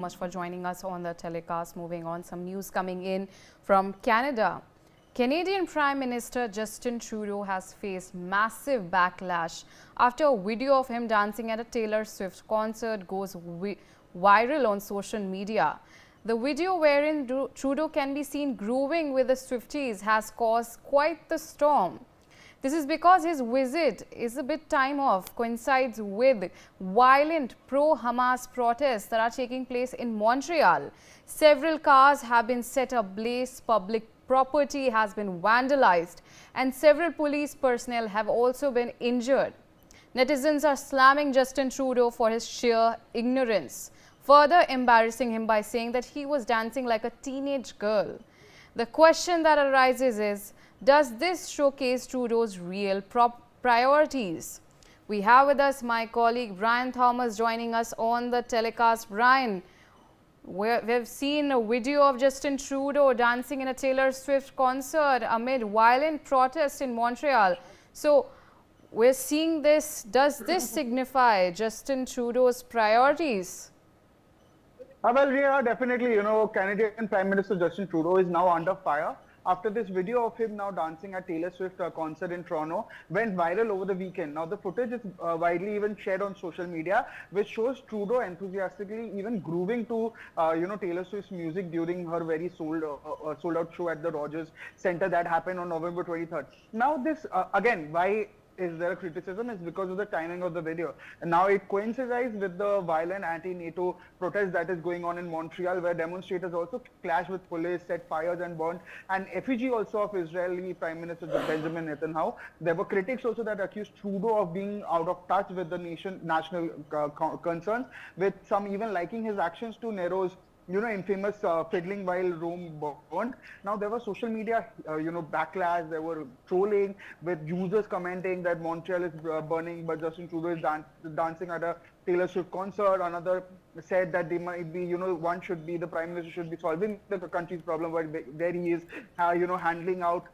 Much for joining us on the telecast. Moving on, some news coming in from Canada. Canadian Prime Minister Justin Trudeau has faced massive backlash after a video of him dancing at a Taylor Swift concert goes viral on social media. The video wherein Trudeau can be seen grooving with the Swifties has caused quite the storm. This is because his visit is a bit time off, coincides with violent pro-Hamas protests that are taking place in Montreal. Several cars have been set ablaze, public property has been vandalized, and several police personnel have also been injured. Netizens are slamming Justin Trudeau for his sheer ignorance, further embarrassing him by saying that he was dancing like a teenage girl. The question that arises is, does this showcase Trudeau's real priorities? We have with us my colleague Brian Thomas joining us on the telecast. Brian, we've seen a video of Justin Trudeau dancing in a Taylor Swift concert amid violent protests in Montreal. So we're seeing this. Does this signify Justin Trudeau's priorities? Well, we are definitely, Canadian Prime Minister Justin Trudeau is now under fire after this video of him now dancing at Taylor Swift concert in Toronto went viral over the weekend. Now, the footage is widely even shared on social media, which shows Trudeau enthusiastically even grooving to, Taylor Swift's music during her very sold out show at the Rogers Centre that happened on November 23rd. Now, this, again, why is there a criticism is because of the timing of the video. And now it coincides with the violent anti-NATO protest that is going on in Montreal, where demonstrators also clashed with police, set fires and burned an effigy also of Israeli Prime Minister Benjamin Netanyahu. There were critics also that accused Trudeau of being out of touch with the national concerns, with some even liking his actions to Nero's infamous fiddling while Rome burned. Now, there was social media, backlash. There were trolling with users commenting that Montreal is burning, but Justin Trudeau is dancing at a Taylor Swift concert. Another said that they might be, one should be, the Prime Minister should be solving the country's problem, where he is, handling out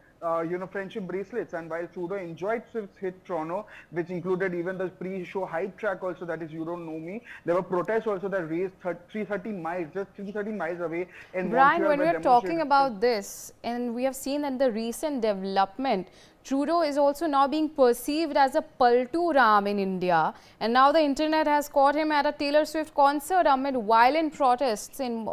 friendship bracelets. And while Trudeau enjoyed Swift's hit Toronto, which included even the pre-show hype track also, that is You Don't Know Me, there were protests also that raised 330 miles, just 330 miles away in Brian, Montreal. when we're talking about this, and we have seen that the recent development, Trudeau is also now being perceived as a Paltu Ram in India, and now the internet has caught him at a Taylor Swift concert amid violent protests in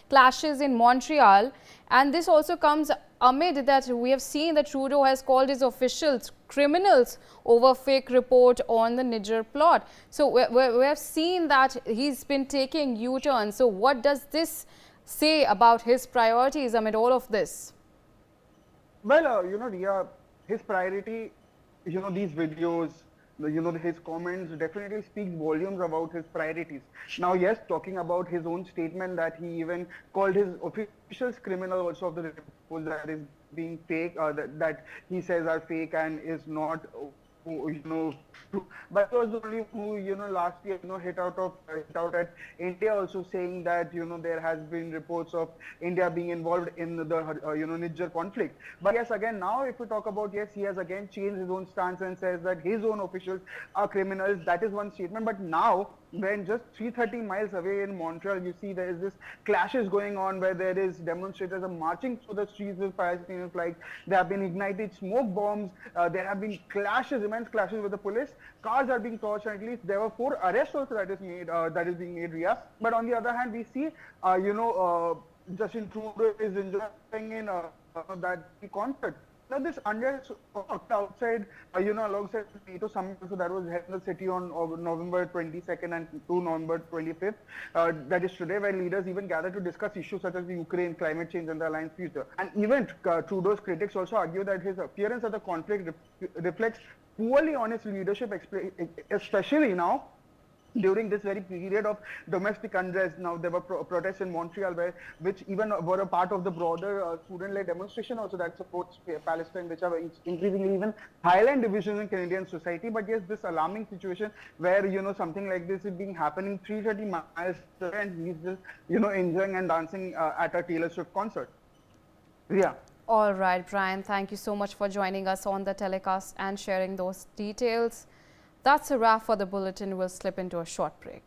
clashes in Montreal. And this also comes amid that we have seen that Trudeau has called his officials criminals over fake report on the Niger plot. So we have seen that he's been taking U-turns. So what does this say about his priorities amid all of this? Well, Riya, his priority, these videos, his comments definitely speaks volumes about his priorities. Now, yes, talking about his own statement that he even called his officials criminal also of the reports that is being fake, that he says are fake and is not, true. But he was the only who, last year, hit out at India also, saying that, there has been reports of India being involved in the, Niger conflict. But yes, again, now if we talk about, yes, he has again changed his own stance and says that his own officials are criminals. That is one statement. But now, when just 330 miles away in Montreal, you see there is this clashes going on where there is demonstrators are marching through the streets with Palestinian flags. There have been ignited smoke bombs. There have been clashes, immense clashes with the police. Cars are being torched. At least there were 4 arrests also that is being made, Riya. But on the other hand, we see, Justin Trudeau is enjoying in that concert. Now, this unrest outside, alongside the NATO summit, so that was held in the city on November 22nd and 2 November 25th. That is today, where leaders even gathered to discuss issues such as the Ukraine, climate change, and the alliance future. And even Trudeau's critics also argue that his appearance at the conflict reflects poorly on his leadership, especially now, during this very period of domestic unrest. Now, there were protests in Montreal, which even were a part of the broader student-led demonstration also that supports Palestine, which are increasingly even highlight divisions in Canadian society. But yes, this alarming situation where, something like this is happening 330 miles and he's just, enjoying and dancing at a Taylor Swift concert. Yeah. All right, Brian, thank you so much for joining us on the telecast and sharing those details. That's a wrap for the bulletin. We'll slip into a short break.